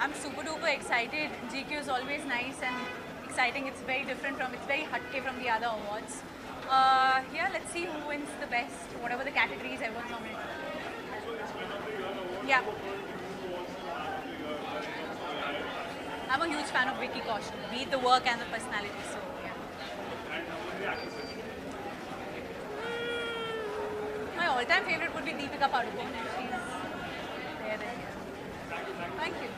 I'm super duper excited. GQ is always nice and exciting. It's very different from, it's very hatke from the other awards. Yeah, let's see who wins the best, whatever the categories everyone's nominated. Yeah. I'm a huge fan of Vicky Kaushal, be it the work and the personality, so yeah. all-time favorite would be Deepika Padukone. She's there and here. Thank you.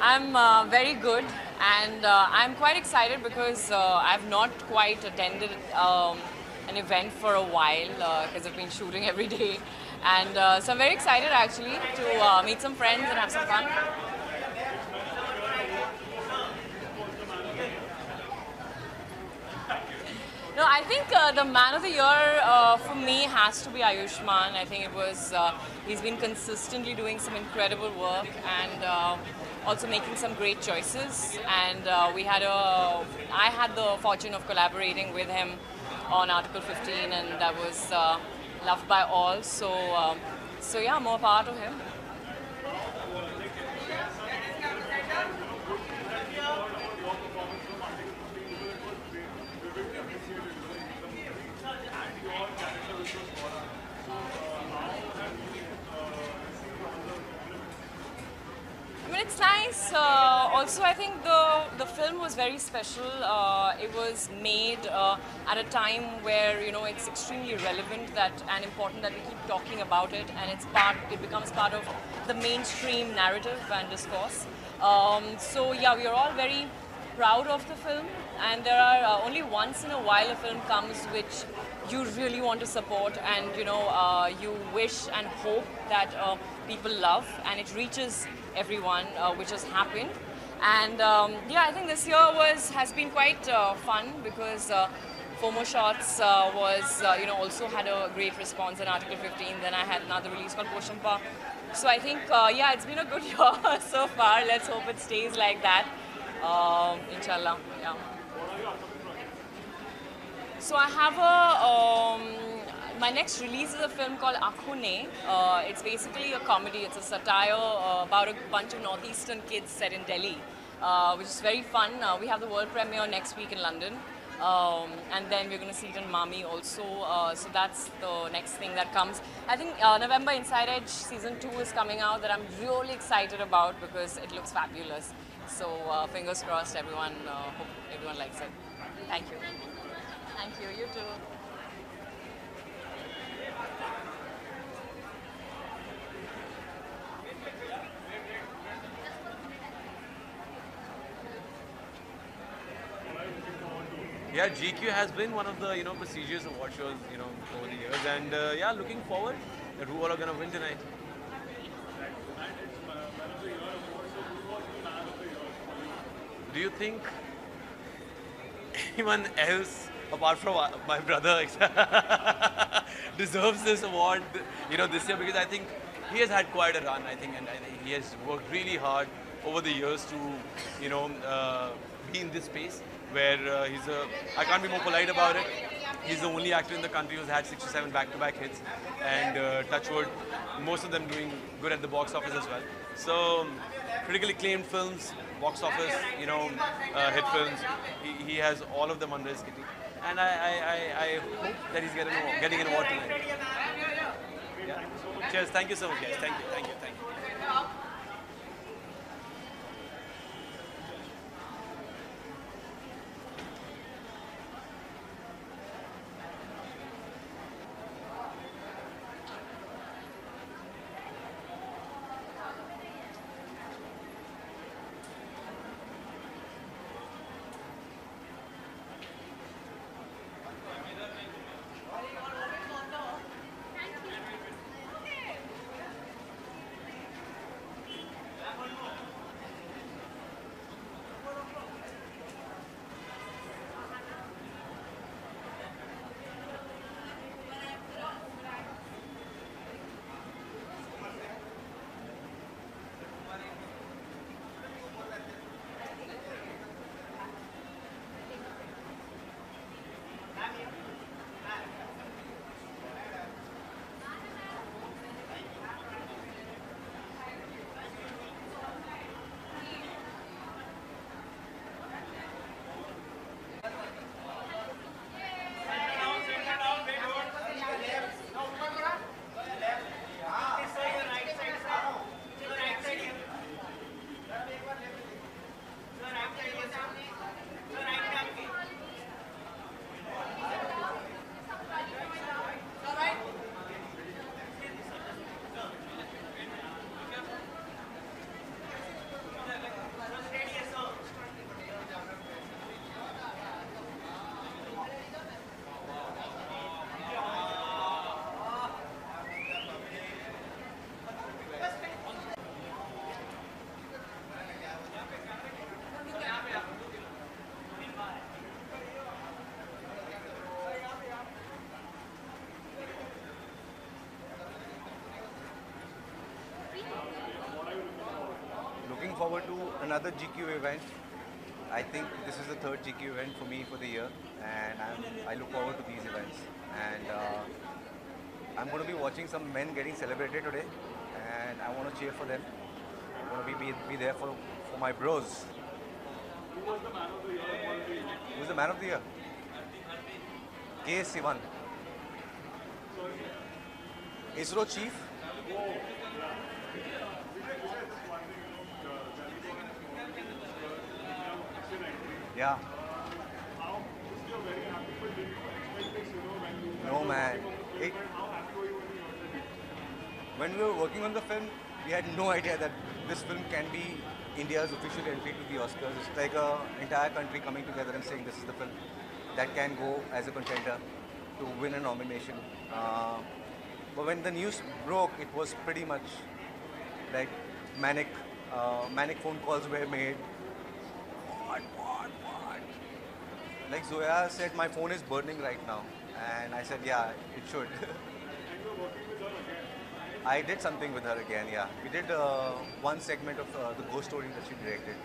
I'm very good, and I'm quite excited because I've not quite attended an event for a while because I've been shooting every day, and so I'm very excited actually to meet some friends and have some fun. No, I think the man of the year for me has to be Ayushmann. I think it was, he's been consistently doing some incredible work and also making some great choices. And I had the fortune of collaborating with him on Article 15, and that was loved by all. So yeah, more power to him. I mean, it's nice. Also, I think the film was very special. It was made at a time where it's extremely relevant and important that we keep talking about it, and it becomes part of the mainstream narrative and discourse. So yeah, we are all very proud of the film, and there are only once in a while a film comes which you really want to support, and you wish and hope that people love, and it reaches everyone, which has happened. And yeah, I think this year has been quite fun because FOMO Shots also had a great response in Article 15. Then I had another release called Poshampa. So I think yeah, it's been a good year so far. Let's hope it stays like that. Inshallah, yeah. So I have my next release is a film called Aankhon Ne. It's basically a comedy. It's a satire about a bunch of northeastern kids set in Delhi, which is very fun. We have the world premiere next week in London, and then we're going to see it in Mami also. So that's the next thing that comes. I think November Inside Edge season 2 is coming out that I'm really excited about because it looks fabulous. So fingers crossed, hope everyone likes it. Thank you. Thank you. You too. Yeah, GQ has been one of the prestigious award shows over the years, and yeah, looking forward at who all are gonna win tonight. Do you think anyone else apart from my brother deserves this award this year? Because I think he has had quite a run, I think, and I think he has worked really hard over the years to be in this space where I can't be more polite about it. He's the only actor in the country who's had 6 or 7 back-to-back hits, and touch wood, most of them doing good at the box office as well. So critically acclaimed films, box office, hit films. He has all of them under his kitty, and I hope that he's getting an award tonight. Yeah. Cheers. Thank you so much, guys. Thank you. Looking forward to another GQ event. I think this is the third GQ event for me for the year, and I look forward to these events. And I'm going to be watching some men getting celebrated today, and I want to cheer for them. I'm going to be there for my bros. Who was the man of the year? Who was the man of the year? K. Sivan. ISRO chief. Yeah. No man. When we were working on the film, we had no idea that this film can be India's official entry to the Oscars. It's like an entire country coming together and saying this is the film that can go as a contender to win a nomination. But when the news broke, it was pretty much like manic phone calls were made. What? Like Zoya said, my phone is burning right now. And I said, yeah, it should. I did something with her again, yeah. We did one segment of the ghost story that she directed.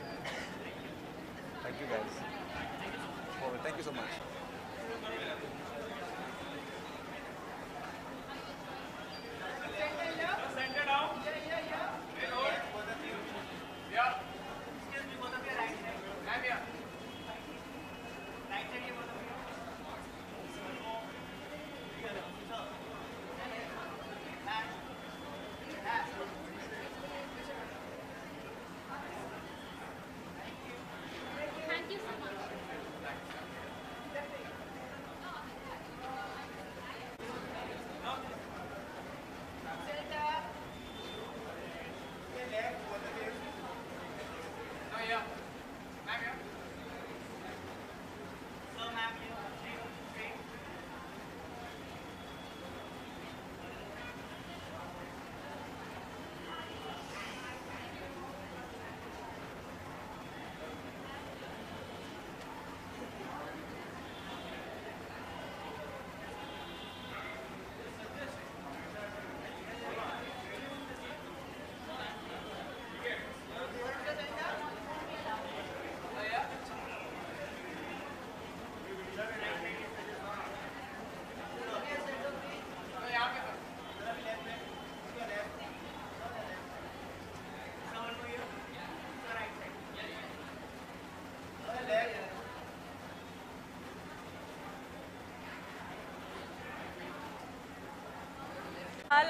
Thank you guys. Oh, thank you so much.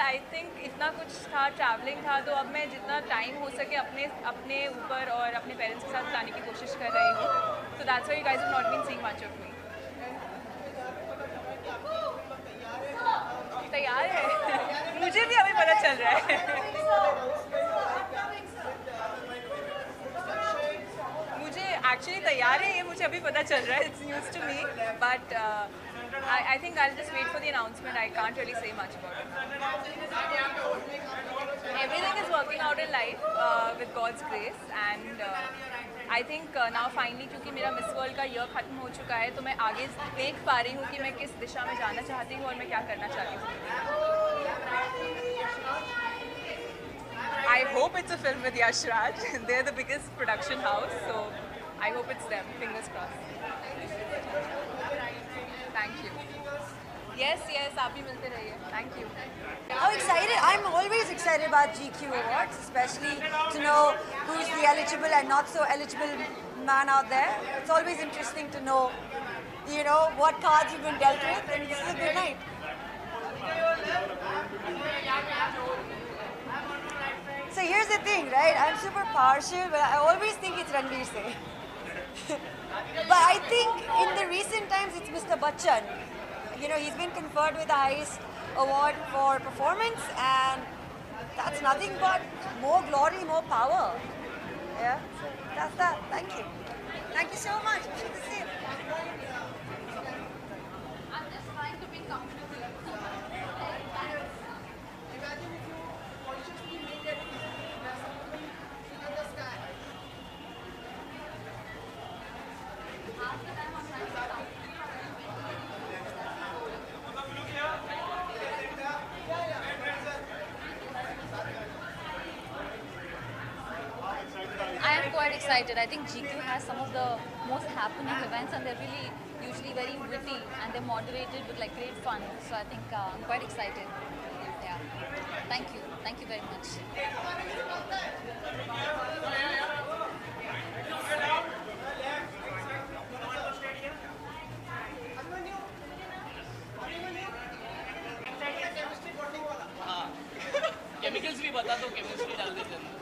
I think इतना कुछ था, travelling था, तो अब मैं जितना time हो सके अपने ऊपर और अपने पेरेंट्स के साथ बिताने की कोशिश कर रही हूँ. So that's why you guys have not been seeing much of me. तैयार है? मुझे भी अभी पता चल रहा है. मुझे एक्चुअली तैयार है, ये मुझे अभी पता चल रहा है. It's news to me, but I think I'll just wait for the announcement. I can't really say much about it. Everything is working out in life with God's grace, and I think now finally, क्योंकि मेरा Miss World का year खत्म हो चुका है, तो मैं आगे देख पा रही हूँ कि मैं किस दिशा में जाना चाहती हूँ और मैं क्या करना चाहती हूँ. I hope it's a film with Yash Raj. They're the biggest production house, so I hope it's them. Fingers crossed. Thank you. Yes, आप भी मिलते रहिए. Thank you. How excited! I'm always excited about GQ Awards, especially to know who's the eligible and not so eligible man out there. It's always interesting to know, what cards you've been dealt with, and this is a good night. So here's the thing, right? I'm super partial, but I always think it's Ranveer Singh. But I think in the recent times it's Mr. Bachchan. You know, he's been conferred with the highest award for performance, and that's nothing but more glory, more power. Yeah, that's that. Thank you. Thank you so much. Wish you the same. I'm just trying to be comfortable. I am quite excited. I think GQ has some of the most happening events, and they're really usually very witty and they're moderated with like great fun. So I think I'm quite excited. Yeah. Thank you. Thank you very much. Chemicals भी बता दो chemistry डाल देते हैं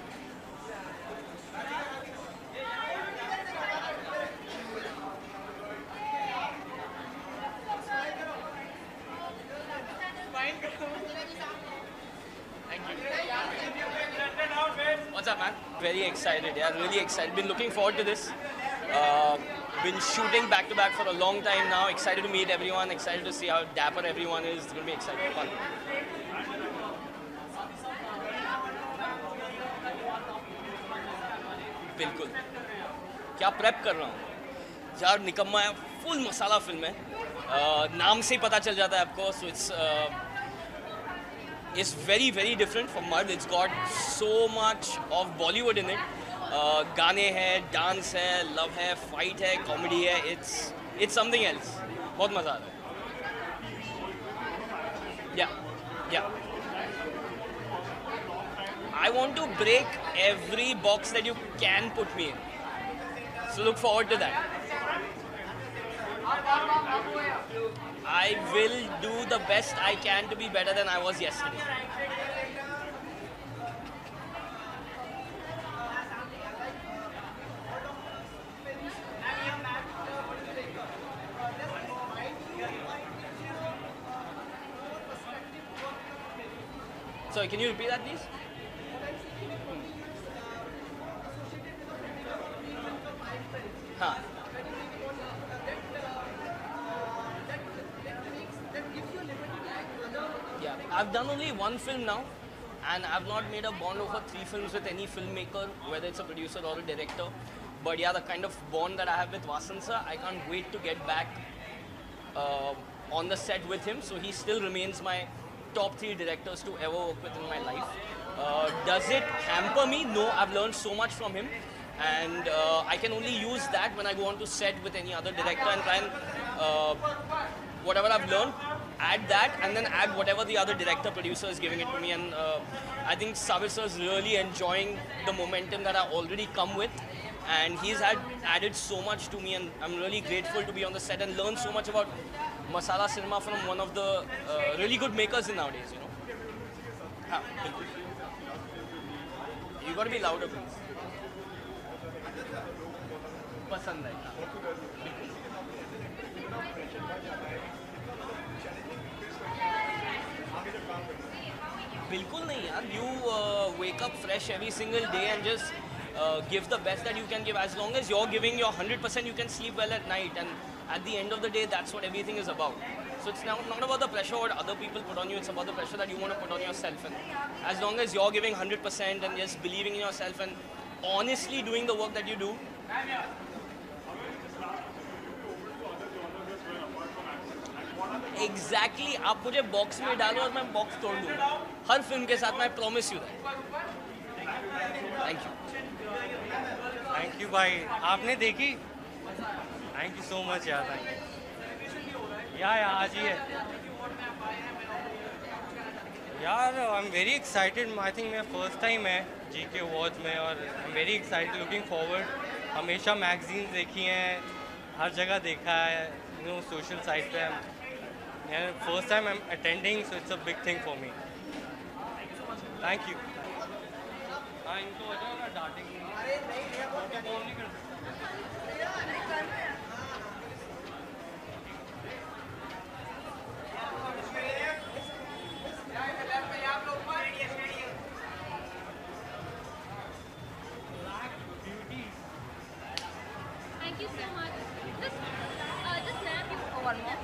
What's up, man? Very excited, yeah, really excited. Been looking forward to this. Been shooting back to back for a long time now. Excited to meet everyone. Excited to see how dapper everyone is. It's gonna be exciting, fun. बिल्कुल क्या prep कर रहा हूँ यार निकम्मा है full मसाला film है नाम से ही पता चल जाता है आपको सो it's very different from Mard. It's got so much of Bollywood in it. गाने हैं, डांस है, लव है, फाइट है, कॉमेडी है. It's something else. बहुत मजा आता है. Yeah. I want to break every box that you can put me in. So look forward to that. I will do the best I can to be better than I was yesterday. Sorry, can you repeat that, please? Huh. Yeah, I've done only one film now, and I've not made a bond over 3 films with any filmmaker, whether it's a producer or a director. But yeah, the kind of bond that I have with Vasan sir, I can't wait to get back on the set with him. So he still remains my top 3 directors to ever work with in my life. Does it hamper me? No, I've learned so much from him. And I can only use that when I go on to set with any other director and try and whatever I've learned, add that and then add whatever the other director producer is giving it to me. And I think Sabir sir is really enjoying the momentum that I already come with, and he's added so much to me, and I'm really grateful to be on the set and learn so much about masala cinema from one of the really good makers in nowadays, you know. You got to be louder, please. पसंद है बिल्कुल नहीं यार you wake up fresh every single day and just give the best that you can give. As long as you're giving your 100%, you can sleep well at night, and at the end of the day that's what everything is about. So it's not about the pressure what other people put on you, it's about the pressure that you want to put on yourself. And as long as you're giving 100% and just believing in yourself and honestly doing the work that you do, exactly आप मुझे box में डालो और मैं box तोड़ दूँगा हर film के साथ. मैं promise you that. Thank you भाई. आपने देखी? थैंक यू सो मच यार. Thank you. या आज ही है यार. I am very excited. I think मेरा फर्स्ट टाइम है GQ अवार्ड्स में, और I am very excited, looking forward. हमेशा मैगजीन्स देखी हैं, हर जगह देखा है, यू नो, सोशल साइट पे. And first time I'm attending, so it's a big thing for me. Thank you. इनको डांटेंगे. Thank you so much. Just ma'am, you one more.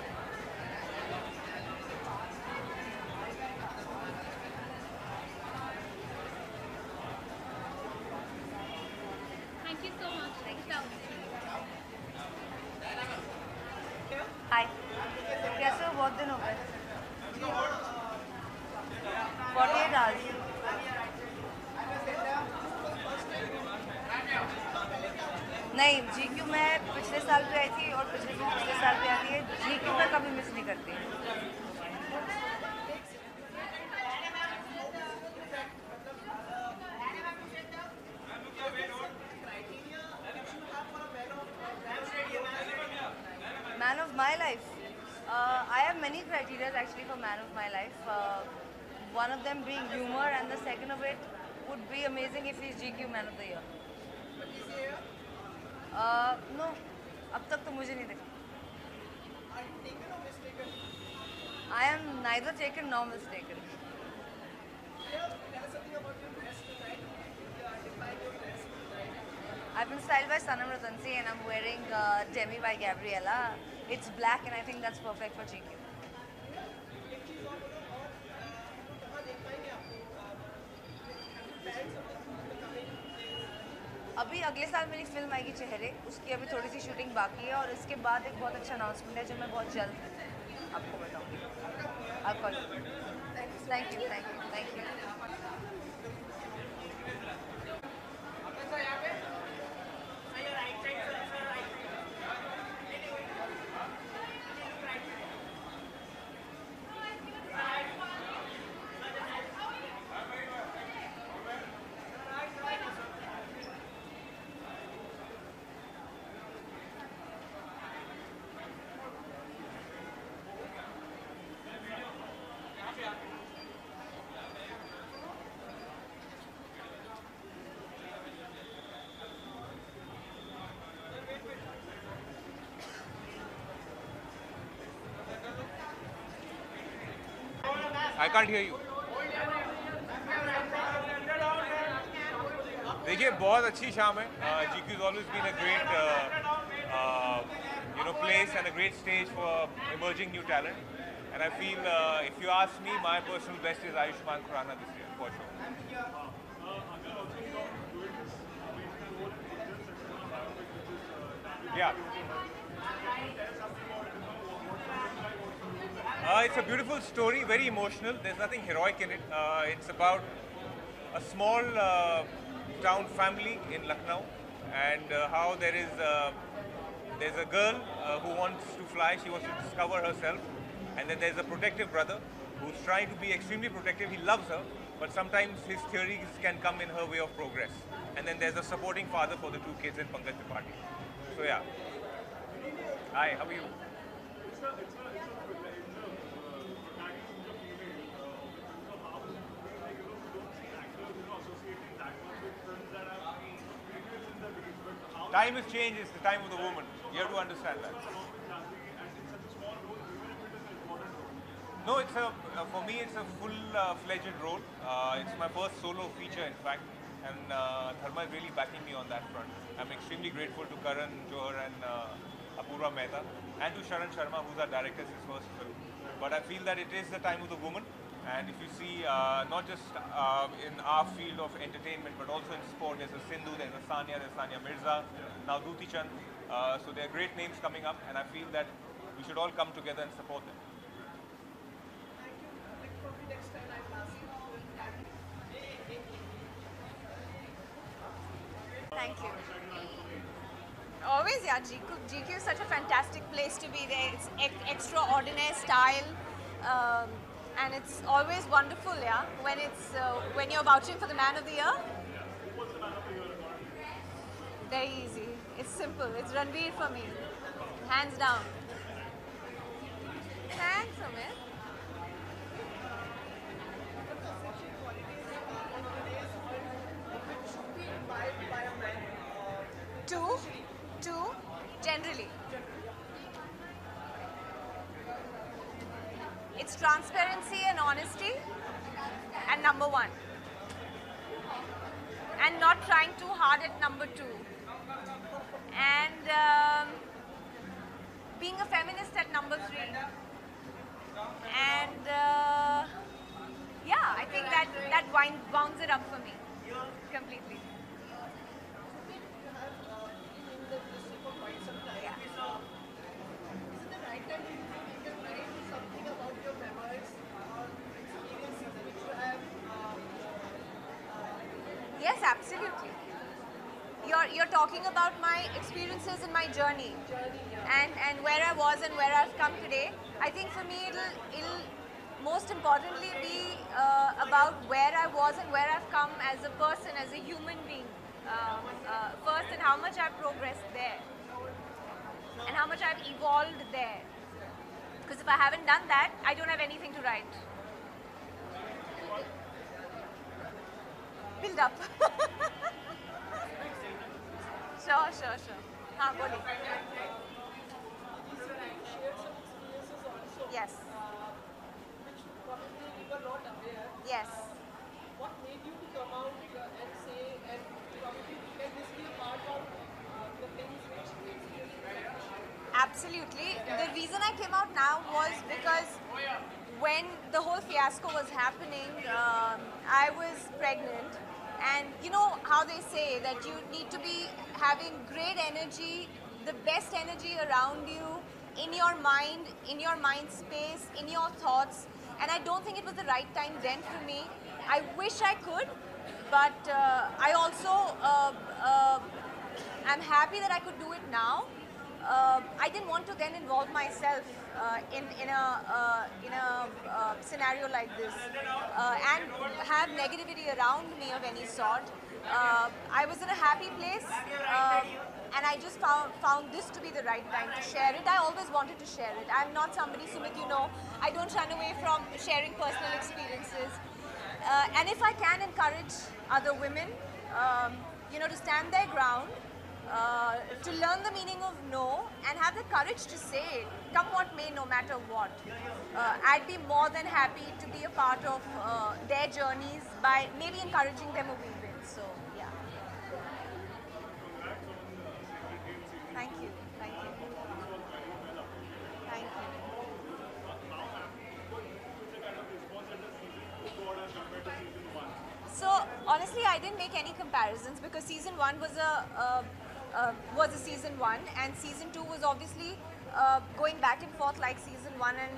thank you so much. हाय कैसे हो? बहुत दिन हो गए. 48 hours. नहीं, GQ मैं पिछले साल भी आई थी और पिछले साल भी आती है. GQ मैं कभी मिस नहीं करती. Man of my life. I have many criteria actually for man of my life. One of them being humor, and the second of it would be amazing if he's GQ Man of the Year. No, अब तक तो मुझे नहीं दिखा. I am neither taken nor mistaken. I've been styled by Sanam Ratansi and I'm wearing Demi by Gabriella. It's black and I think that's perfect for GQ. अभी अगले साल मेरी फिल्म आएगी चेहरे, उसकी अभी थोड़ी सी शूटिंग बाकी है और इसके बाद एक बहुत अच्छा अनाउंसमेंट है जो मैं बहुत जल्द आपको बताऊंगी. I'll call you. Thank you, thank you, thank you. I can't hear you. देखिए बहुत अच्छी शाम है. GQ has always been a great place and a great stage for emerging new talent. And I feel if you ask me, my personal best is Ayushmann Khurrana this year for sure. Yeah. It's a beautiful story, very emotional. There's nothing heroic in it. It's about a small town family in Lucknow, and how there's a girl who wants to fly. She wants to discover herself, and then there's a protective brother who's trying to be extremely protective. He loves her, but sometimes his theories can come in her way of progress. And then there's a supporting father for the two kids in Pankaj Tripathi. So yeah. Hi, how are you? Time has changed. It's the time of the woman. You have to understand that. No, it's for me it's a full-fledged role. It's my first solo feature, in fact, and Dharma is really backing me on that front. I'm extremely grateful to Karan Johar and Apurva Mehta, and to Sharan Sharma, who's our director, his first film. But I feel that it is the time of the woman. And if you see, not just in our field of entertainment, but also in sport, there's a Sindhu, there's a Sania, there's Sania Mirza, now Duti Chand. So there are great names coming up, and I feel that we should all come together and support them. Thank you. Always, yeah, GQ is such a fantastic place to be there. It's extraordinary style. And it's always wonderful, yeah, when you're vouching for the Man of the Year. Very easy. It's simple. It's Ranveer for me, hands down. Thanks, Amit. Two, generally. It's transparency and honesty, and number one. And not trying too hard at number two. And winds it up for me completely. Yeah. Yes, absolutely. You're talking about my experiences in my journey, and where I was and where I've come today. I think for me it'll most importantly be about where I was and where I've come as a person, as a human being first, and how much I've progressed there, and how much I've evolved there. Because if I haven't done that, I don't have anything to write. Build up. Sure. हाँ बोलिए. Yes. Yes. What made you to come out and say, and probably can this be a part of the things which Absolutely. The reason I came out now was because when the whole fiasco was happening, I was pregnant. And you know how they say that you need to be having great energy, the best energy around you, in your mind space, in your thoughts. And I don't think it was the right time then for me. I wish I could, but I also I'm happy that I could do it now. I didn't want to then involve myself in a scenario like this and have negativity around me of any sort. I was in a happy place, and I just found this to be the right time to share it. I always wanted to share it. I'm not somebody, Sumit, you know, I don't run away from sharing personal experiences. And if I can encourage other women, you know, to stand their ground, to learn the meaning of no and have the courage to say it, come what may, no matter what. I'd be more than happy to be a part of their journeys by maybe encouraging them a wee bit. So, yeah. Thank you. Thank you. Thank you. So honestly, I didn't make any comparisons because season 1 was a season 1, and season 2 was obviously going back and forth like season 1, and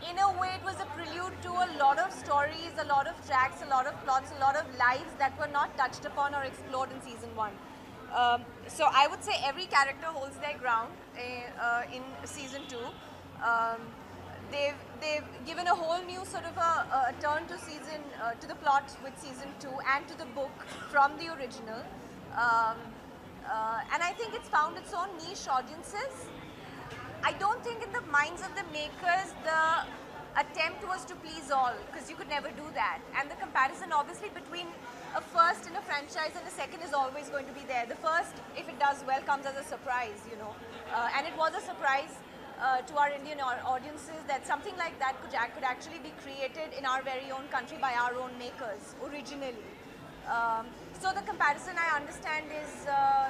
in a way it was a prelude to a lot of stories, a lot of tracks, a lot of plots, a lot of lives that were not touched upon or explored in season 1. So I would say every character holds their ground in season 2. They've given a whole new sort of a turn to to the plot with season 2 and to the book from the original. And I think it's found its own niche audiences. I don't think in the minds of the makers the attempt was to please all, because you could never do that. And the comparison obviously between a first in a franchise and a second is always going to be there. The first, if it does well, comes as a surprise, you know. And it was a surprise to our Indian audiences that something like that could actually be created in our very own country by our own makers originally. So the comparison, I understand, is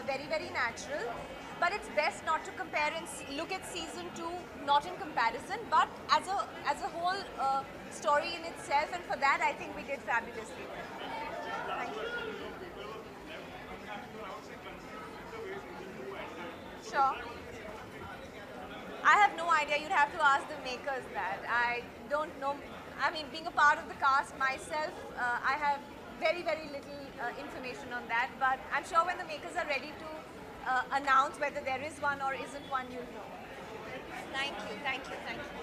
very, very natural, but it's best not to compare and look at season 2 not in comparison, but as a whole story in itself, and for that I think we did fabulously. Thank you. Sure. I have no idea. You'd have to ask the makers that. I don't know. I mean, being a part of the cast myself, I have very, very little information on that. But I'm sure when the makers are ready to announce whether there is one or isn't one, you'll know. Thank you. Thank you. Thank you.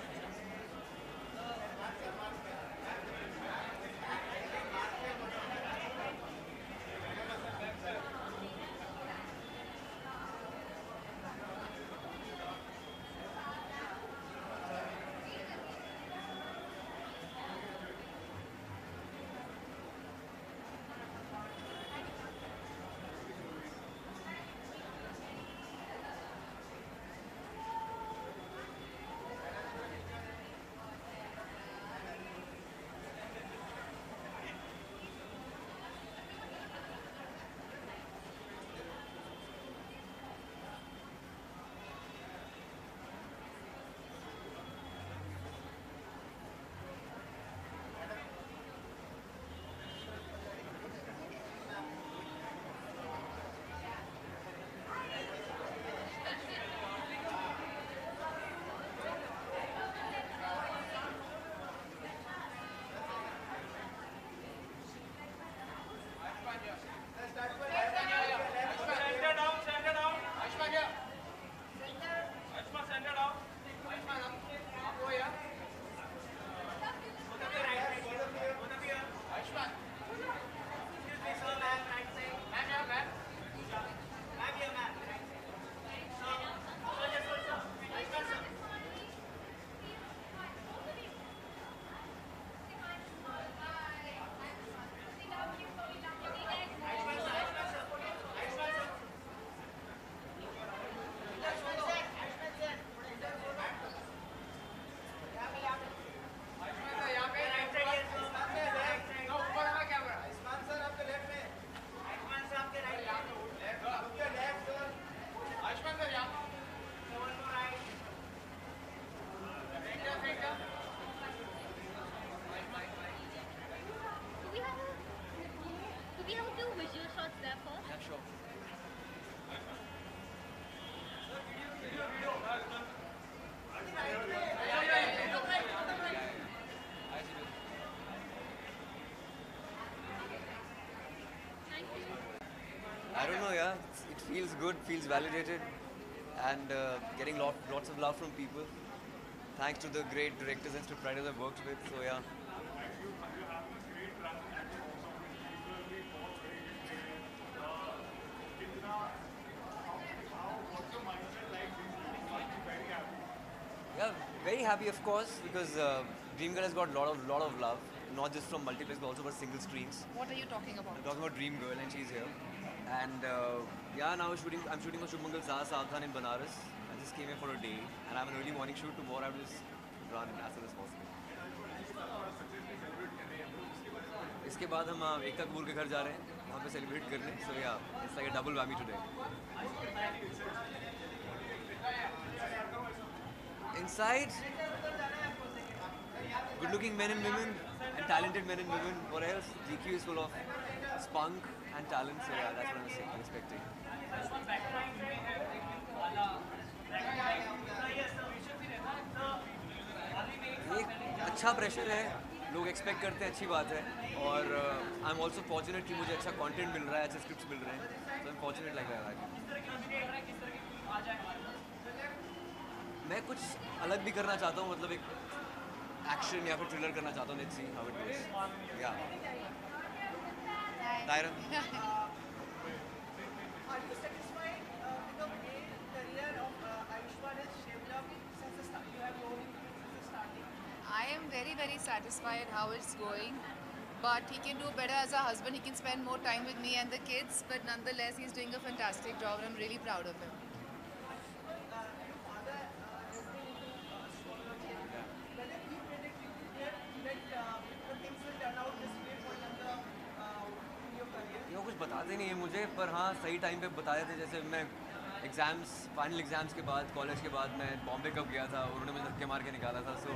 good, feels validated, and getting lots of love from people. Thanks to the great directors and scriptwriters I've worked with. So yeah. Yeah, very happy of course because Dreamgirl has got lot of love, not just from multiplex but also for single screens. What are you talking about? I'm talking about Dreamgirl and she's here. And yeah, now I'm shooting for Shubh Mangal Saavdhan in Banaras. I just came here for a day and I have an early morning shoot tomorrow. I will just run as soon as possible. इसके बाद हम एकता कपूर के घर जा रहे हैं वहाँ पे सेलिब्रेट करने. So yeah, it's like a double whammy today. Inside, good-looking men and women and talented men and women. What else? GQ is full of spunk and talent. So yeah, that's what I'm expecting. ये अच्छा pressure है, लोग expect करते हैं, अच्छी बात है. और आई एम ऑल्सो फॉर्चुनेट कि मुझे अच्छा कंटेंट मिल रहा है, अच्छे स्क्रिप्ट्स मिल रहे हैं. तो I am fortunate like that. मैं कुछ अलग भी करना चाहता हूँ, मतलब एक एक्शन या फिर थ्रिलर करना चाहता हूँ. Let's see how it goes. या Tyron. Are you satisfied with the way career of Ayushmann has shaped up since the start? You have known him since the starting. I am very satisfied how it's going. But he can do better as a husband. He can spend more time with me and the kids. But nonetheless, he's doing a fantastic job and I'm really proud of him. Your father has been into astrology. Whether he predicted that the things will turn out this way for younger in your career? ये कुछ बताते नहीं है मुझे, पर हाँ सही time पे बताए थे. जैसे मैं फाइनल एग्जाम्स के बाद, कॉलेज के बाद मैं बॉम्बे कब गया था, उन्होंने मुझे धक्के मार के निकाला था. सो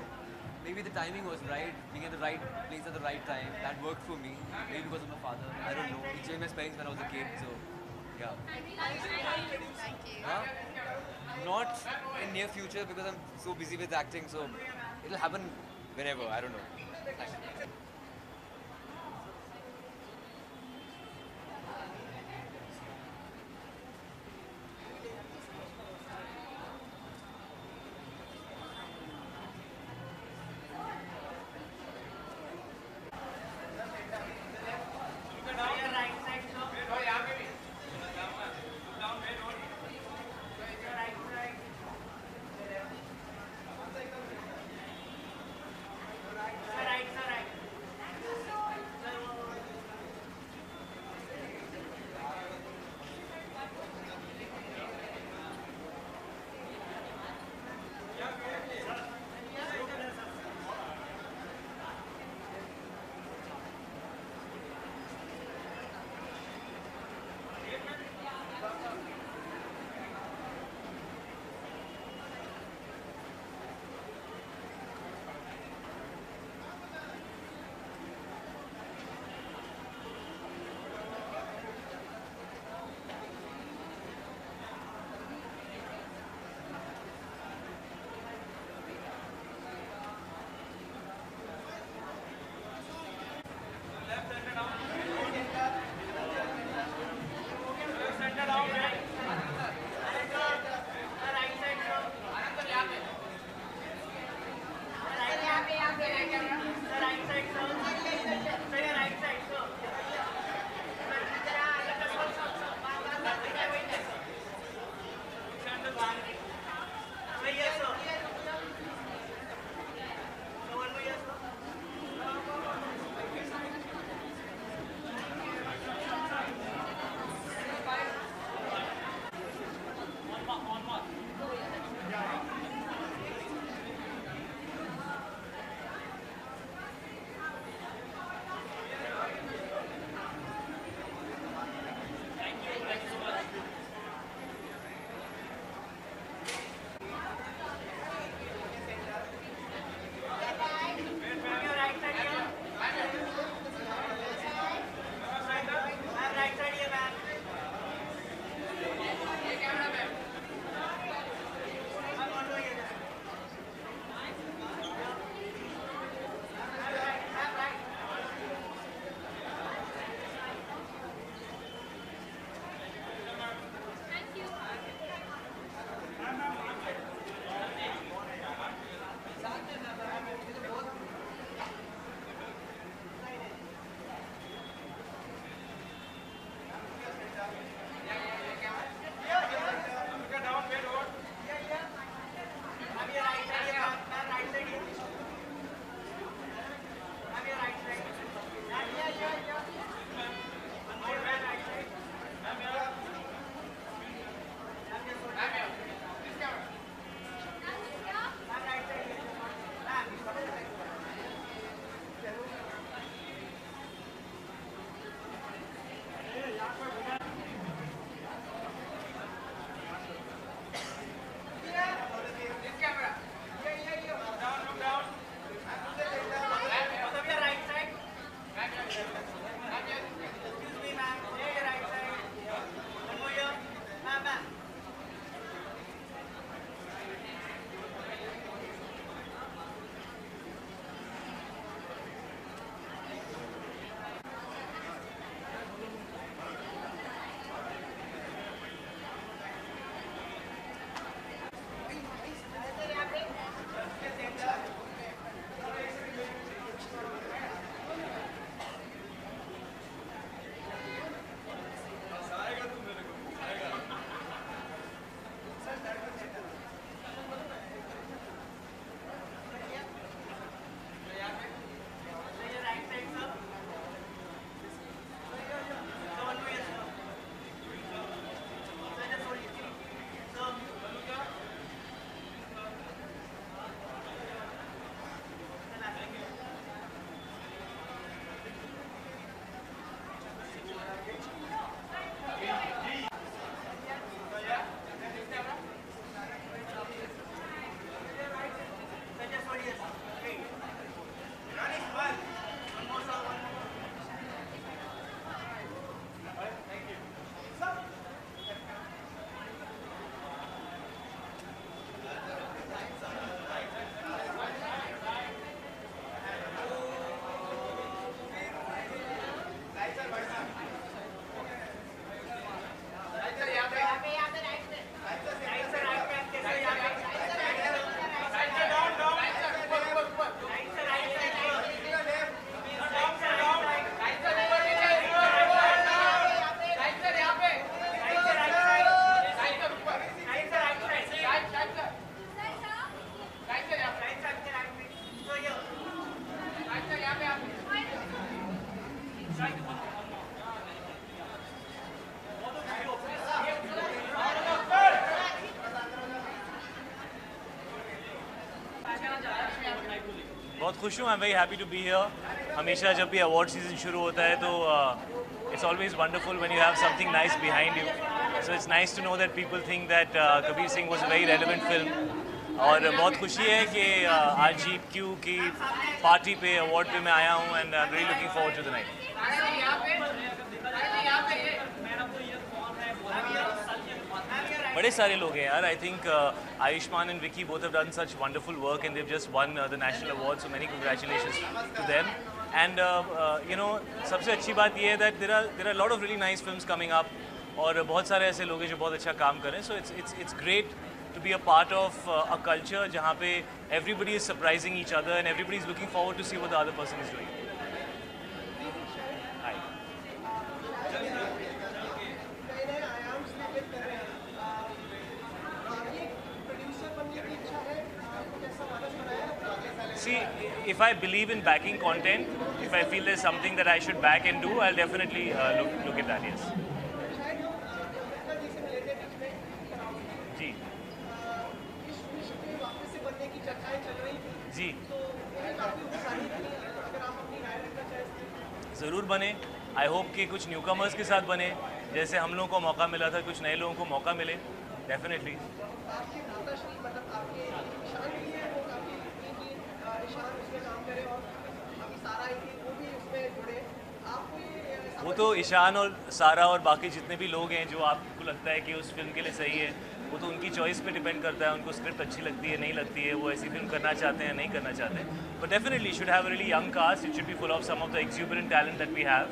maybe the timing was right, being at the right place at the right time. That worked for me. Maybe because of my father. I don't know. He changed my spellings when I was a kid. So, yeah. Thank you. Huh? Not in near future because I'm so busy with acting. So, it'll happen whenever. I don't know. Thanks. बहुत खुश हूँ. I'm very happy to be here. हमेशा जब भी award season शुरू होता है तो it's always wonderful when you have something nice behind you. So it's nice to know that people think that Kabir Singh was a very relevant film. और बहुत खुशी है कि आज GQ की पार्टी पे अवार्ड पे मैं आया हूँ and I'm really looking forward to the night. बड़े सारे लोग हैं यार. I think Ayushmann and Vicky both have done such wonderful work and they've just won the national award. So many congratulations to them. And you know, सबसे अच्छी बात ये है that there are a lot of really nice films coming up. और बहुत सारे ऐसे लोग हैं जो बहुत अच्छा काम कर रहे हैं. So it's great to be a part of a culture जहाँ पे everybody is surprising each other and everybody is looking forward to see what the other person is doing. Hi. See, if I believe in backing content, if I feel there's something that I should back and do, I'll definitely look at that, yes. जी. जी. ज़रूर बने. I hope कि कुछ newcomers के साथ बने. जैसे हम लोगों को मौका मिला था, कुछ नए लोगों को मौका मिले. Definitely. वो तो ईशान और सारा और बाकी जितने भी लोग हैं जो आपको लगता है कि उस फिल्म के लिए सही है, वो तो उनकी चॉइस पे डिपेंड करता है. उनको स्क्रिप्ट अच्छी लगती है, नहीं लगती है, वो ऐसी फिल्म करना चाहते हैं, नहीं करना चाहते. But definitely should have a really young cast. It should be full of some of the exuberant talent that we have.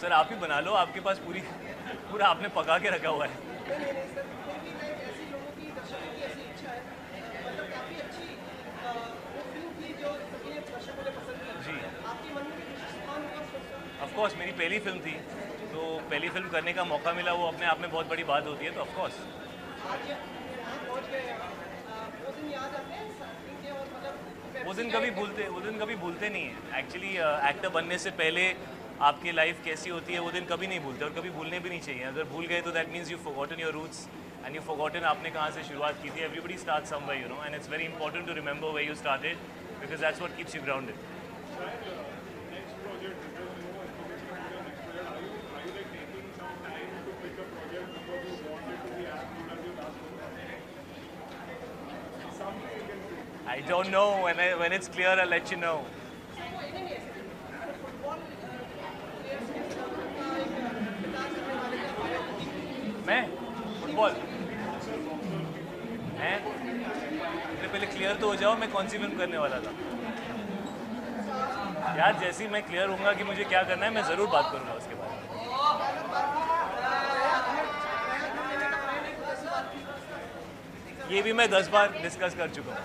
Sir आप ही बना लो. आपके पास पूरा आपने पका के रखा हुआ है. जी. ऑफ कोर्स मेरी पहली फिल्म थी, तो पहली फिल्म करने का मौका मिला, वो अपने आप में बहुत बड़ी बात होती है. तो ऑफ कोर्स वो दिन कभी भूलते नहीं है. एक्चुअली एक्टर बनने से पहले आपकी लाइफ कैसी होती है वो दिन कभी नहीं भूलते और कभी भूलने भी नहीं चाहिए. अगर भूल गए तो that means you forgotten your roots and you forgotten आपने कहाँ से शुरुआत की थी. Everybody start somewhere, you know, and it's very important to remember where you started because that's what keeps you grounded. I don't know. When it's clear, I'll let you know. मैं football मैं पहले clear तो हो जाओ मैं कौन सी film करने वाला था. यार जैसे ही मैं क्लियर होऊंगा कि मुझे क्या करना है मैं ज़रूर बात करूंगा उसके बारे में. ये भी मैं 10 बार डिस्कस कर चुका हूँ.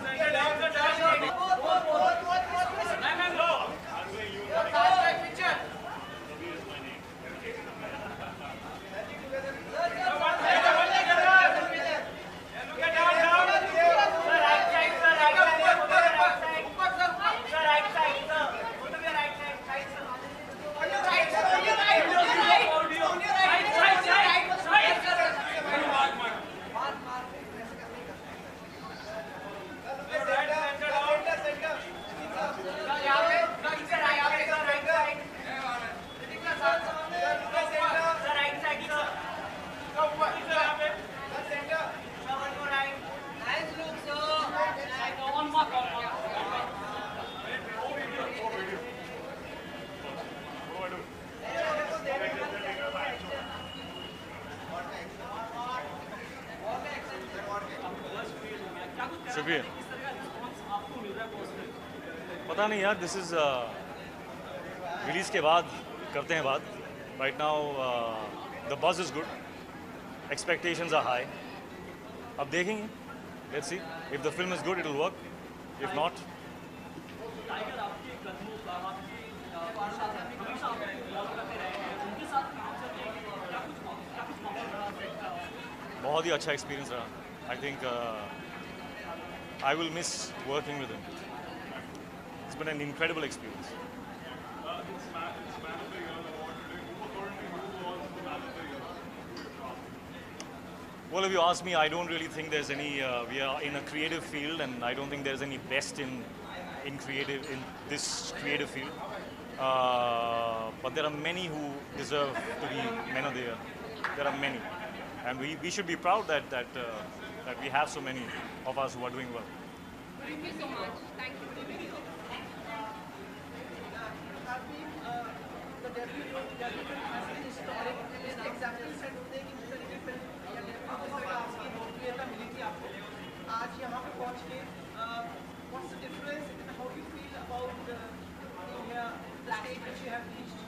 शुक्रिया. पता नहीं यार, दिस इज़ रिलीज़ के बाद करते हैं बात. Right now the buzz is good, expectations are high. अब देखेंगे, let's see if the film is good it will work, if not बहुत ही अच्छा एक्सपीरियंस रहा. I think I will miss working with him. It's been an incredible experience. Well, if you ask me, I don't really think there's any. We are in a creative field, and I don't think there's any best in this creative field. But there are many who deserve to be men of the year. There are many, and we should be proud that we have so many of us who are doing well. Thank you so much. Thank you. have been the debut film has been historic. इसके example set होते हैं कि जिस तरीके film या debut आपकी लोकप्रियता मिली थी आपको आज यहाँ पे पहुँच के what's the difference and how do you feel about the stage which you have reached?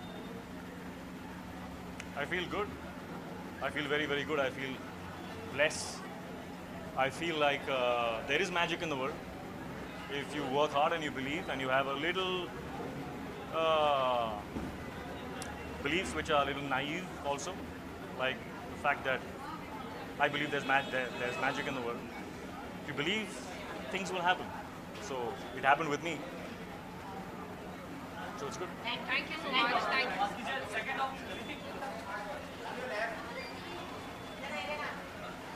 I feel good. I feel very, very good. I feel blessed. I feel like there is magic in the world. If you work hard and you believe and you have a little beliefs which are a little naive also, like the fact that I believe there's magic in the world. If you believe, things will happen. So it happened with me. So it's good. Thank you so much. Thank you.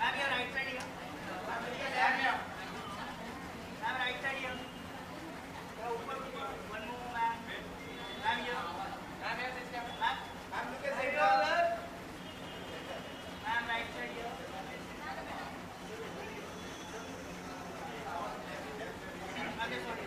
Ma'am, your right side here. Ma'am, right side here. One more, ma'am. Ma'am, here. Ma'am, here, sister. Ma'am, look at center. Ma'am, right side here. Okay, sorry.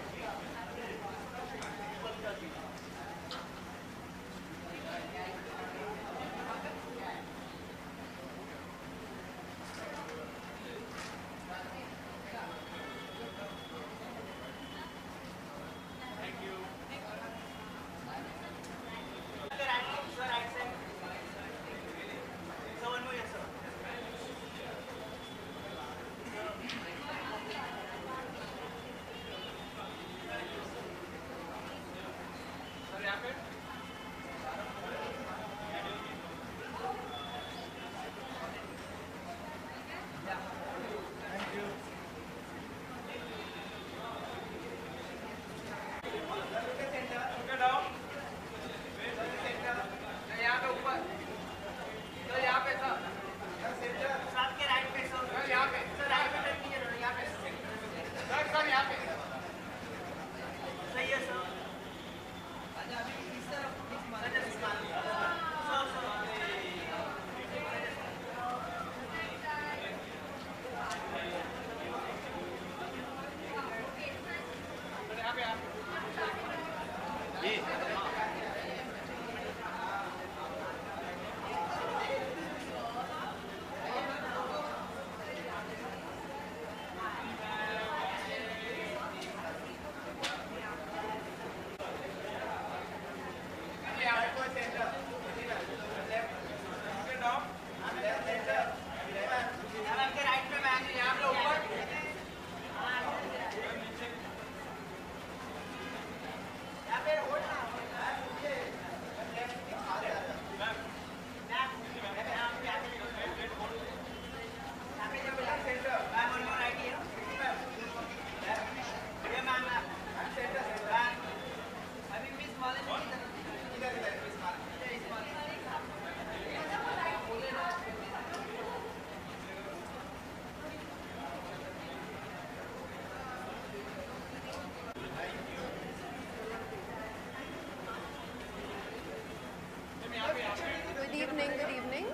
Good evening, good evening.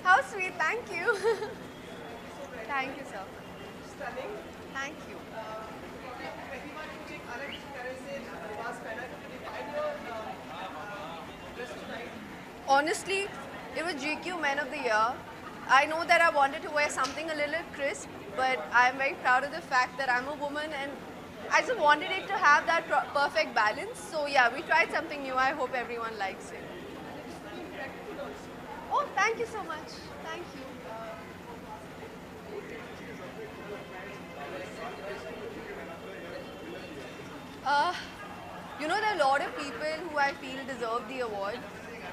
How sweet, thank you. Thank you, sir. Stunning. Thank you. पहली बार मुझे एक अलग तरह से आवाज पैदा करके define your dress tonight. Honestly, it was GQ Men of the Year. I know that I wanted to wear something a little crisp, but I'm very proud of the fact that I'm a woman and I just wanted it to have that perfect balance. So yeah, we tried something new. I hope everyone likes it. Oh, thank you so much. Thank you. You know, there are a lot of people who I feel deserve the award,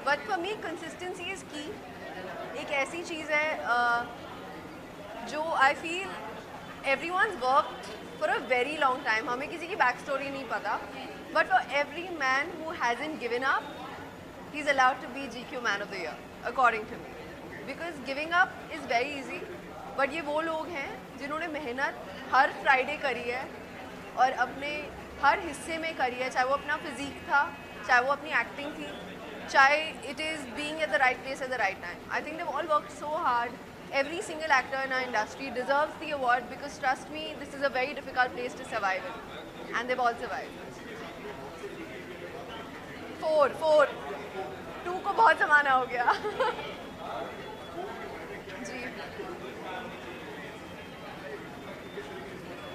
but for me, consistency is key. एक ऐसी चीज़ है जो I feel everyone's worked for a very long time. हमें किसी की back story नहीं पता. But for every man who hasn't given up, he's allowed to be GQ Man of the Year, according to me. Because giving up is very easy. But ये वो लोग हैं जिन्होंने मेहनत हर Friday करी है और अपने हर हिस्से में करी है, चाहे वो अपना फिजिक था, चाहे वो अपनी एक्टिंग थी, चाहे it is being at the right place at the right time. I think they've all worked so hard. Every single actor in our industry deserves the award because trust me, this is a very difficult place to survive in. And they've all survived. 4. 2 को बहुत ज़माना हो गया. जी.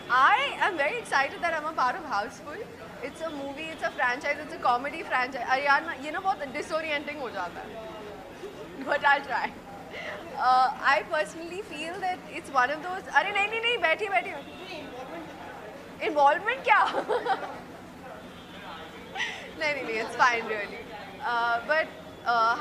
I am very excited that I'm a part of Houseful. It's a movie, it's a franchise, it's a comedy franchise. अरे यार ये ना बहुत disorienting हो जाता है. But I'll try. I personally feel that it's one of those. अरे नहीं बैठी. Involvement क्या? नहीं, it's fine really. But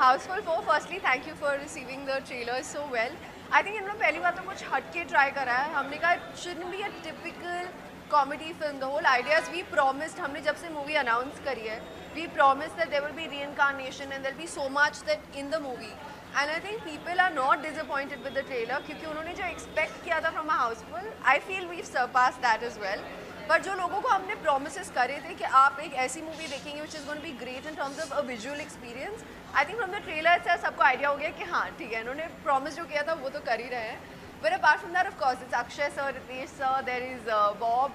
Houseful 4, firstly, thank you for receiving the trailer so well. I think इन्होंने पहली बार तो कुछ हटके try करा है. हमने कहा it shouldn't be a typical comedy film. The whole idea is we promised, हमने जब से movie announce करी है, we promised that there will be reincarnation and there will be so much that in the movie. And I think people are not disappointed with the trailer क्योंकि उन्होंने जो expect किया था from a Houseful, I feel we've surpassed that as well. But जो लोगों को हमने promises करे थे कि आप एक ऐसी movie देखेंगे which is going to be great in terms of a visual experience, I think from the trailer से सबको idea हो गया कि हाँ ठीक है, इन्होंने promise जो किया था वो तो कर ही रहे हैं. But apart from that, of course, it's Akshay sir, Ritesh sir, there is Bob,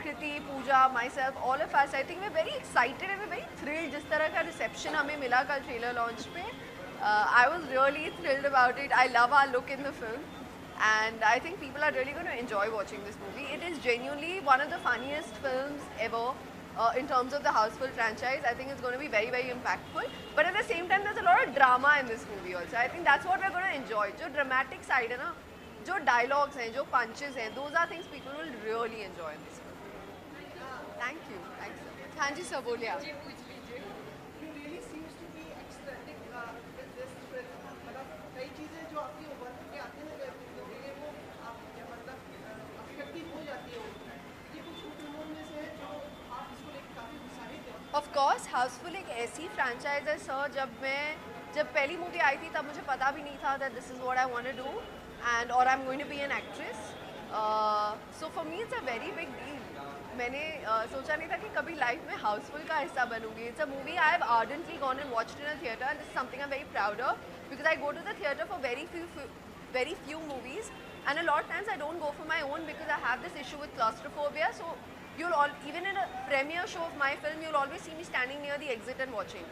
Kriti, Pooja, myself, all of us. I think we're very excited and we're very thrilled. जिस तरह का reception हमें मिला कल trailer launch पे, I was really thrilled about it. I love our look in the film. And I think people are really going to enjoy watching this movie. It is genuinely one of the funniest films ever in terms of the Houseful franchise. I think it's going to be very, very impactful. But at the same time, there's a lot of drama in this movie also. I think that's what we're going to enjoy. जो dramatic side है ना, जो dialogues हैं, जो punches हैं, those are things people will really enjoy in this film. Thank you. Thanks so much. हाँ जी sir, बोलिए आप. You really seems to be ecstatic with this film. मतलब कई चीजें जो आपकी उभर के आती हैं ना, वो आप मतलब अफेक्टिव हो जाती है. ये कुछ फिल्मों में से है जो आप इसको लेकर काफी उत्साहित हैं. Of course, Houseful एक ऐसी franchise है sir, जब पहली movie आई थी तब मुझे पता भी नहीं था that this is what I want to do and or I'm going to be an actress. So for me it's a very big deal. मैंने सोचा नहीं था कि कभी लाइफ में Houseful का हिस्सा बनूंगी. It's a movie I have ardently gone and watched in a theatre and this is something I'm very proud of because I go to the theatre for very few movies and a lot of times I don't go for my own because I have this issue with claustrophobia. So even in a premiere show of my film, you'll always see me standing near the exit and watching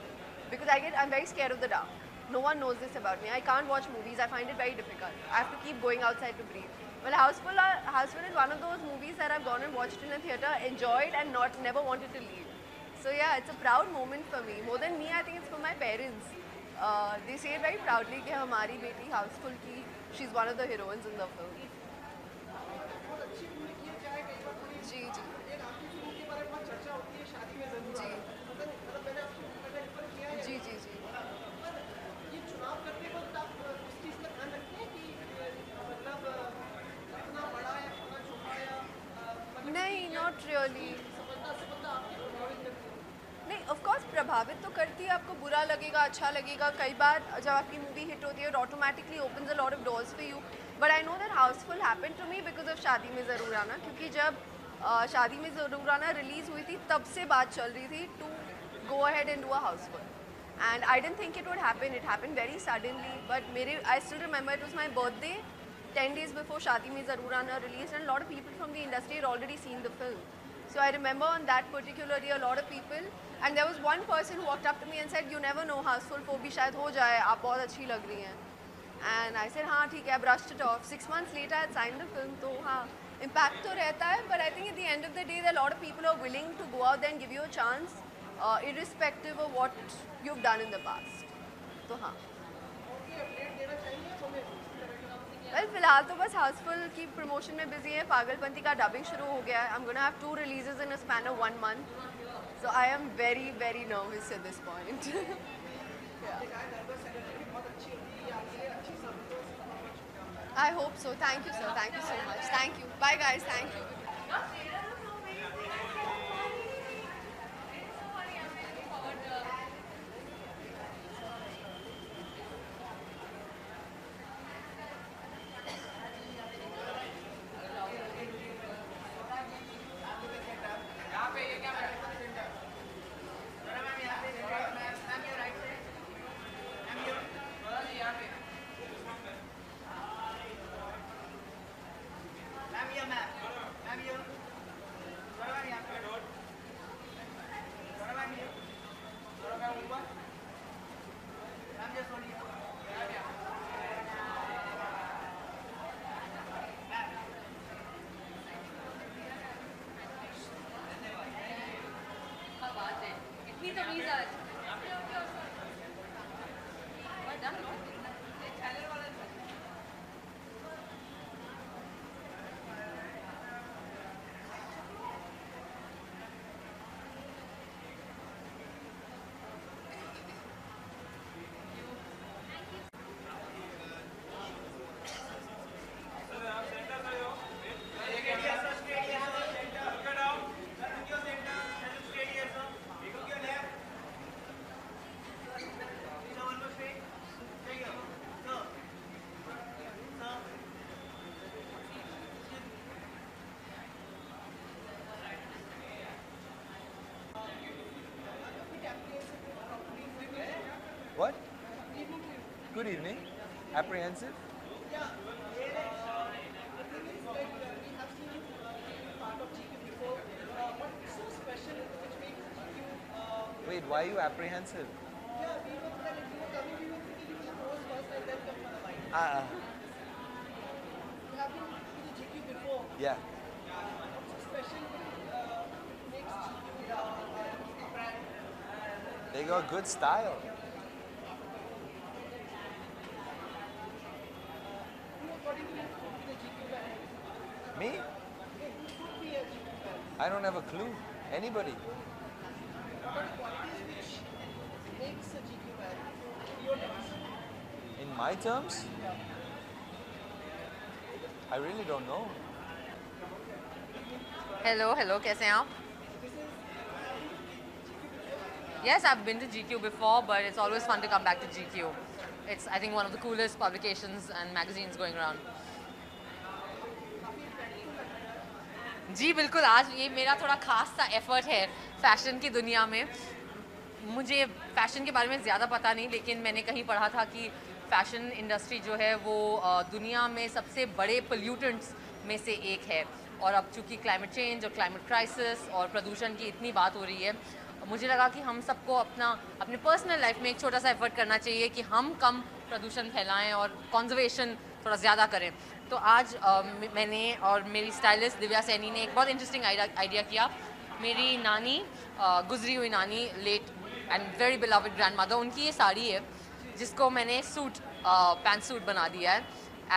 because I'm very scared of the dark. No one knows this about me. I can't watch movies. I find it very difficult. I have to keep going outside to breathe. Well, Houseful is one of those movies that I've gone and watched in a theatre, enjoyed and never wanted to leave. So yeah, it's a proud moment for me. More than me, I think it's for my parents. They say it very proudly कि हमारी बेटी Houseful की, she's one of the heroines in the film. बहुत अच्छी film की है, कई बार थोड़ी जी एक आपकी फिल्म के बारे में बहुत चर्चा होती है, शादी में जरूर जी मतलब मैंने आपसे पहले रिफर किया है जी पर ये चुनाव करते वक्त आप उस चीज़ का ध्यान रखते हैं कि मतलब कितना बड़ा या कितना छोटा या मतलब नहीं, not really. सफलता आपको प्रभावित करती है. नहीं, of course प्रभावित तो करती है, आपको बुरा लगेगा, अच्छा लगेगा. कई बार जब आपकी मूवी हिट होती है, it automatically opens a lot of doors for you. But I know that Houseful happened to me because of शादी में ज़रूर आना, क्योंकि जब शादी में ज़रूर आना रिलीज़ हुई थी तब से बात चल रही थी to go ahead and do a Houseful. And I didn't think it would happen. It happened very suddenly. But I still remember it was my birthday, 10 days before Shaadi Mein Zaroor Aana released, and a lot of people from the industry had already seen the film. So I remember on that particular day, a lot of people, and there was one person who walked up to me and said, "You never know, Houseful 4 भी शायद हो जाए, आप बहुत अच्छी लग रही हैं." And I said, हाँ ठीक है, I brushed it off. 6 months later, I had signed the film, तो हाँ, impact तो रहता है, but I think at the end of the day, there are a lot of people who are willing to go out there and give you a chance, irrespective of what you've done in the past. तो हाँ. Well, फिलहाल तो बस Houseful की promotion में busy है. पागलपंती का dubbing शुरू हो गया है. I'm gonna have 2 releases in a span of 1 month. So I am very, very nervous at this point. I hope so. Thank you, sir. Thank you so much. Thank you. Bye, guys. Thank you. What? Good evening. Apprehensive? Wait, why are you apprehensive? Yeah. They got good style. Me? I don't have a clue. Anybody? In my terms? I really don't know. Hello, hello, कैसे हैं आप? Yes, I've been to GQ before, but it's always fun to come back to GQ. It's, I think, one of the coolest publications and magazines going around. जी बिल्कुल, आज ये मेरा थोड़ा खास सा एफर्ट है फैशन की दुनिया में. मुझे फैशन के बारे में ज़्यादा पता नहीं, लेकिन मैंने कहीं पढ़ा था कि फैशन इंडस्ट्री जो है वो दुनिया में सबसे बड़े पोल्यूटेंट्स में से एक है. और अब चूँकि क्लाइमेट चेंज और क्लाइमेट क्राइसिस और प्रदूषण की इतनी बात हो रही है, मुझे लगा कि हम सबको अपने पर्सनल लाइफ में एक छोटा सा एफर्ट करना चाहिए कि हम कम प्रदूषण फैलाएं और कंजर्वेशन थोड़ा ज़्यादा करें. तो आज मैंने और मेरी स्टाइलिस्ट दिव्या सैनी ने एक बहुत इंटरेस्टिंग आइडिया किया. मेरी नानी, गुजरी हुई नानी, late and very beloved grandmother, उनकी ये साड़ी है जिसको मैंने सूट, पैंट सूट बना दिया है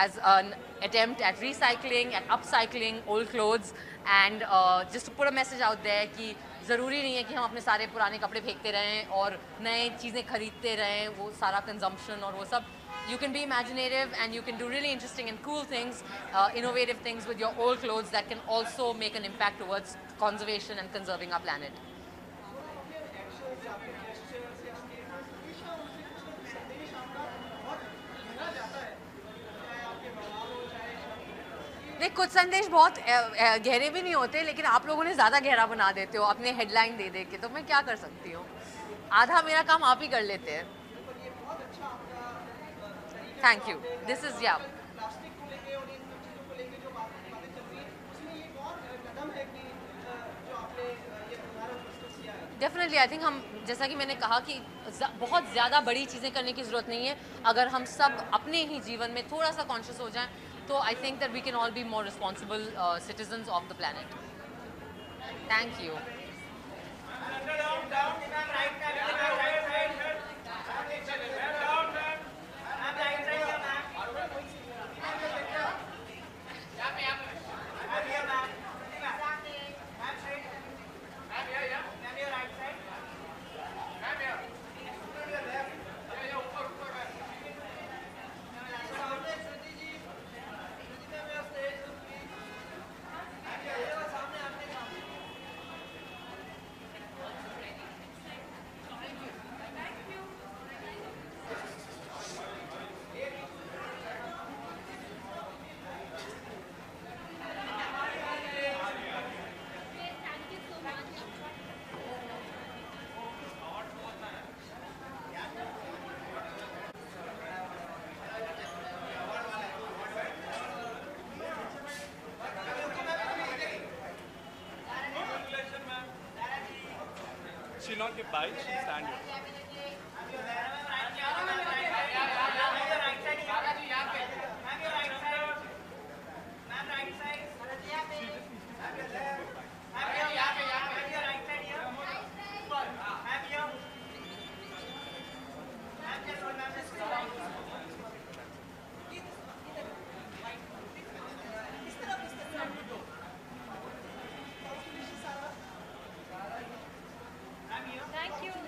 as an attempt at recycling and upcycling old clothes and just to put a message out there कि ज़रूरी नहीं है कि हम अपने सारे पुराने कपड़े फेंकते रहें और नए चीज़ें खरीदते रहें, वो सारा consumption और वो सब. You can be imaginative and you can do really interesting and cool things, innovative things with your old clothes that can also make an impact towards conservation and conserving our planet. नहीं, कुछ संदेश बहुत गहरे भी नहीं होते, लेकिन आप लोगों ने ज़्यादा गहरा बना देते हो अपने हेडलाइन दे दे के. तो मैं क्या कर सकती हूँ, आधा मेरा काम आप ही कर लेते हैं. Thank you. दिस इज़ या डेफिनेटली. आई थिंक हम, जैसा कि मैंने कहा कि बहुत ज़्यादा बड़ी चीज़ें करने की ज़रूरत नहीं है. अगर हम सब अपने ही जीवन में थोड़ा सा कॉन्शियस हो जाएं, तो I think that we can all be more responsible citizens of the planet. Thank you. will not give bite, she'll stand here. Thank you.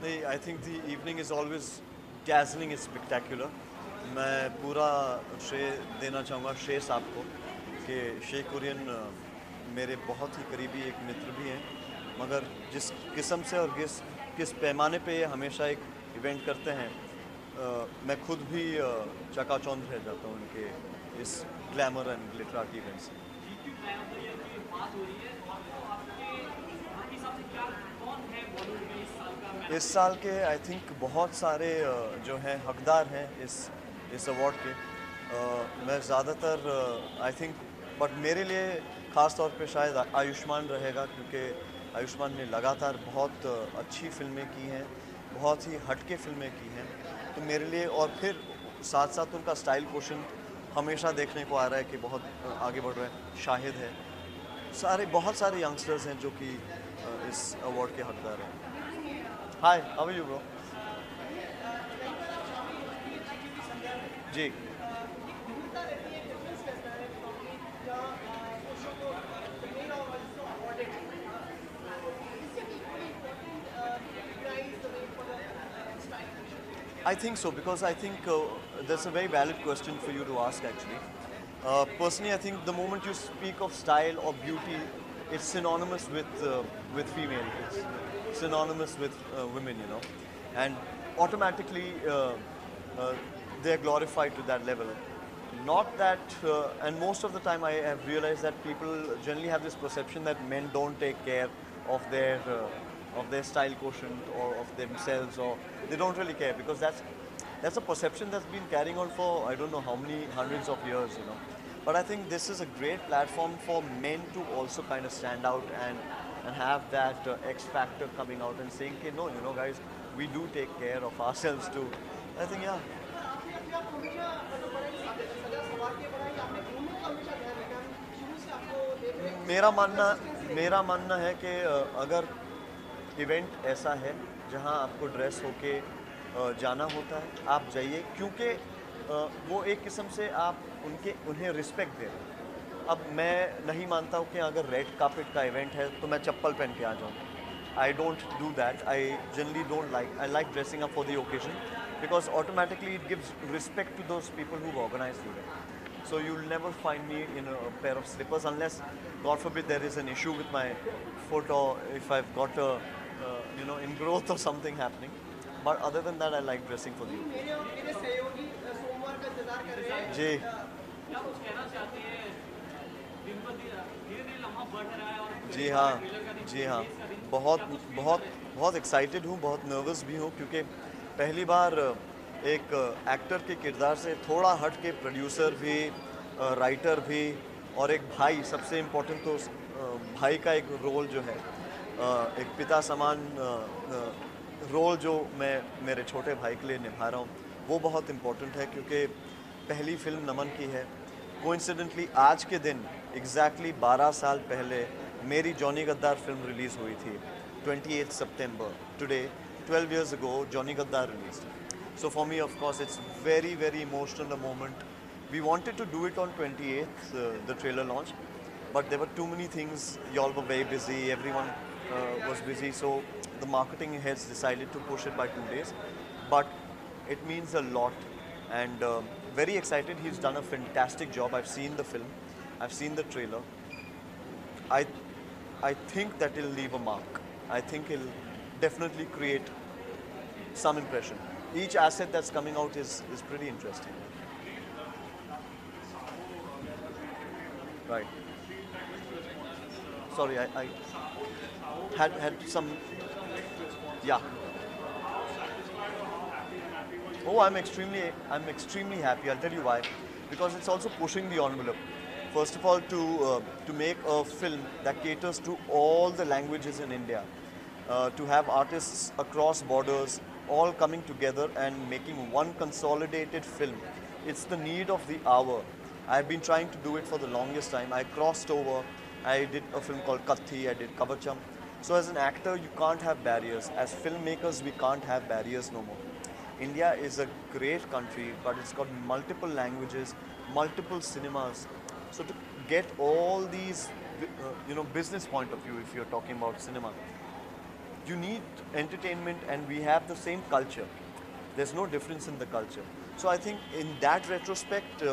नहीं, I think the evening is always dazzling and spectacular. मैं पूरा श्रेय देना चाहूँगा श्रेय साहब को कि श्रेय कुरियन मेरे बहुत ही करीबी एक मित्र भी हैं, मगर जिस किस्म से और किस पैमाने पे ये हमेशा एक इवेंट करते हैं, मैं खुद भी चकाचौंध रह जाता हूँ उनके इस glamour and glitter art event से। इस साल के आई थिंक बहुत सारे जो हैं हकदार हैं इस अवार्ड के। मैं ज़्यादातर आई थिंक बट मेरे लिए ख़ास तौर पे शायद आयुष्मान रहेगा, क्योंकि आयुष्मान ने लगातार बहुत अच्छी फिल्में की हैं, बहुत ही हटके फिल्में की हैं, तो मेरे लिए और फिर साथ साथ उनका स्टाइल क्वोशंट हमेशा देखने को आ रहा है कि बहुत आगे बढ़ रहा है। शाहिद है, बहुत सारे यंगस्टर्स हैं जो कि इस अवार्ड के हकदार हैं। Hi, how are you bro? जी, I think so, because I think that's a very valid question for you to ask actually. Personally, I think the moment you speak of style or beauty, it's synonymous with female. It's synonymous with women, you know, and automatically they're glorified to that level. Not that, and most of the time I have realized that people generally have this perception that men don't take care of their style quotient or of themselves, or they don't really care, because that's a perception that's been carrying on for I don't know how many hundreds of years, you know. But I think this is a great platform for men to also kind of stand out and have that X factor coming out and saying, okay, no, you know, guys, we do take care of ourselves too. I think, yeah. मेरा मानना है कि अगर event ऐसा है जहां आपको dress होके जाना होता है, आप जाइए, क्योंकि वो एक किस्म से आप उन्हें रिस्पेक्ट दे रहे हैं। अब मैं नहीं मानता हूँ कि अगर रेड कार्पेट का इवेंट है तो मैं चप्पल पहन के आ जाऊँ। I don't do that. I generally don't like. I like dressing up for the occasion because automatically it gives respect to those people who've organized the event. So you'll never find me in a pair of slippers unless, God forbid, there is an issue with my foot or if I've got a, ingrowth or something happening. But other than that, I like dressing for the occasion. जी जी हाँ बहुत excited हूँ, बहुत nervous भी हूँ, क्योंकि पहली बार एक actor के किरदार से थोड़ा हट के प्रोड्यूसर भी, राइटर भी और एक भाई, सबसे इम्पोर्टेंट तो भाई का एक रोल जो है, एक पिता समान रोल जो मैं मेरे छोटे भाई के लिए निभा रहा हूँ, वो बहुत इम्पोर्टेंट है, क्योंकि पहली फिल्म नमन की है। कोइंसिडेंटली आज के दिन एग्जैक्टली 12 साल पहले मेरी जॉनी गद्दार फिल्म रिलीज़ हुई थी 28 सितंबर। Today 12 years ago Johnny Gaddar released. So for me, of course, it's very, very emotional a moment. We wanted to do it on 28th, the trailer launch, but there were too many things. Y'all were very busy, everyone was busy, so the marketing heads decided to push it by 2 days. But it means a lot, and very excited. He's done a fantastic job. I've seen the film, I've seen the trailer. I think that it'll leave a mark. I think it'll definitely create some impression. Each asset that's coming out is pretty interesting. Right. Sorry, I had some, yeah. Oh, I'm extremely happy. I'll tell you why. Because it's also pushing the envelope. First of all, to make a film that caters to all the languages in India, to have artists across borders all coming together and making one consolidated film. It's the need of the hour. I've been trying to do it for the longest time. I crossed over. I did a film called Kathi. I did Kavacham. So as an actor, you can't have barriers. As filmmakers, we can't have barriers no more. India is a great country, but it's got multiple languages, multiple cinemas. So to get all these, business point of view, if you're talking about cinema, you need entertainment, and we have the same culture. There's no difference in the culture. So I think in that retrospect,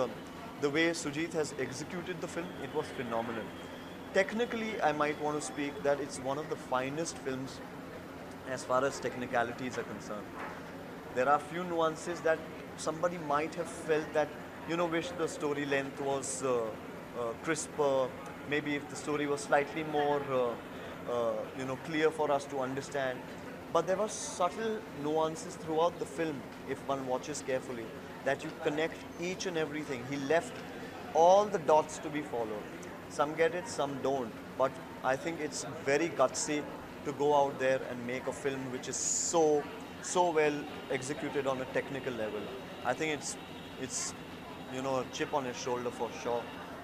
the way Sujit has executed the film, it was phenomenal. Technically, I might want to speak that it's one of the finest films as far as technicalities are concerned. There are few nuances that somebody might have felt that, wish the story length was crisper, maybe if the story was slightly more clear for us to understand. But there were subtle nuances throughout the film, if one watches carefully, that you connect each and everything. He left all the dots to be followed. Some get it, some don't. But I think it's very gutsy to go out there and make a film which is so well executed on a technical level. I think it's a chip on his shoulder for sure,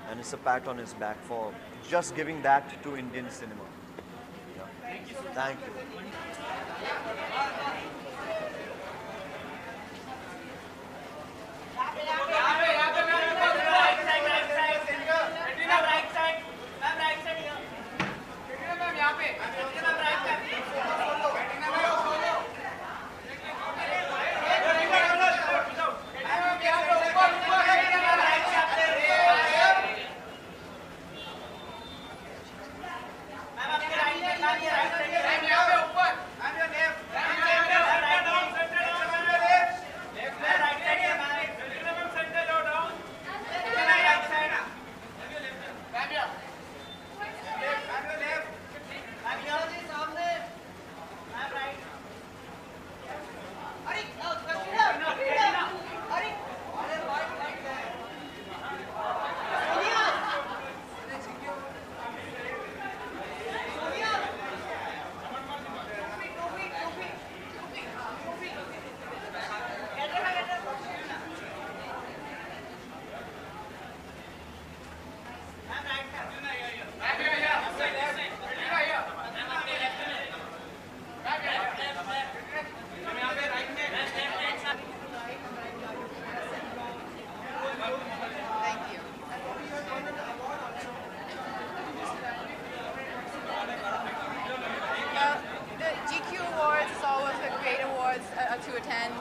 and it's a pat on his back for just giving that to Indian cinema. Thank you. to attend.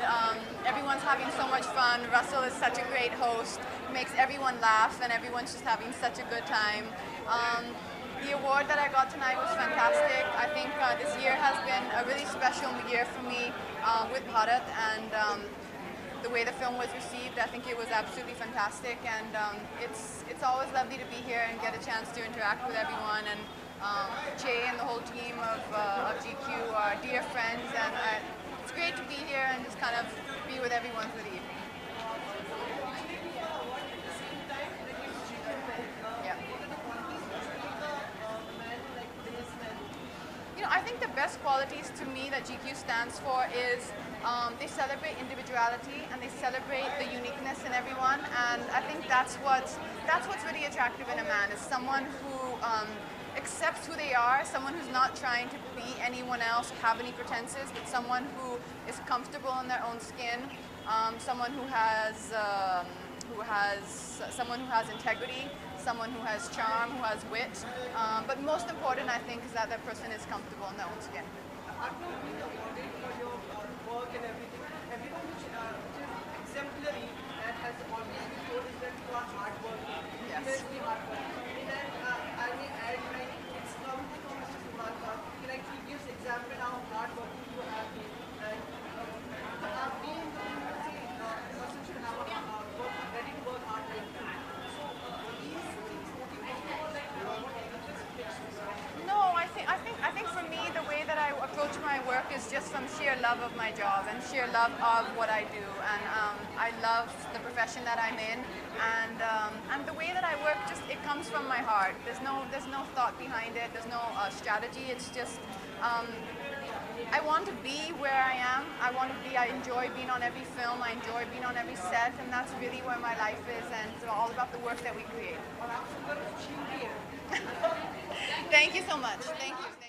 Everyone's having so much fun. Russell is such a great host, makes everyone laugh, and everyone's just having such a good time. The award that I got tonight was fantastic. I think this year has been a really special year for me with Bharat, and the way the film was received, I think it was absolutely fantastic, and it's always lovely to be here and get a chance to interact with everyone. And Jay and the whole team of GQ are dear friends, and it's great to be here and just kind of be with everyone for the evening. Yeah. You know, I think the best qualities to me that GQ stands for is they celebrate individuality and they celebrate the uniqueness in everyone, and I think that's what's really attractive in a man, is someone who accepts who they are, someone who's not trying to be anyone else or have any pretenses, but someone who is comfortable in their own skin, someone who has integrity, someone who has charm, who has wit, but most important, I think, is that that person is comfortable in their own skin. Apart from being awarded for your work and everything, everyone which is exemplary and has always been told is that you are hardworking. Yes. Immensely hardworking. And then I may add, like, it's come from Mr. Salman Khan. He actually gives example how hardworking you have been. And being the person should have ready to work hard like that. So these things motivate you, or like what No, I think for me, the way that I approach my work is just from sheer love of my job and sheer love of what I do, and I love the profession that I'm in, and the way that I work, just it comes from my heart. There's no thought behind it. There's no strategy. It's just I want to be where I am. I enjoy being on every film. I enjoy being on every set, and that's really where my life is, and it's all about the work that we create. Thank you so much. Thank you.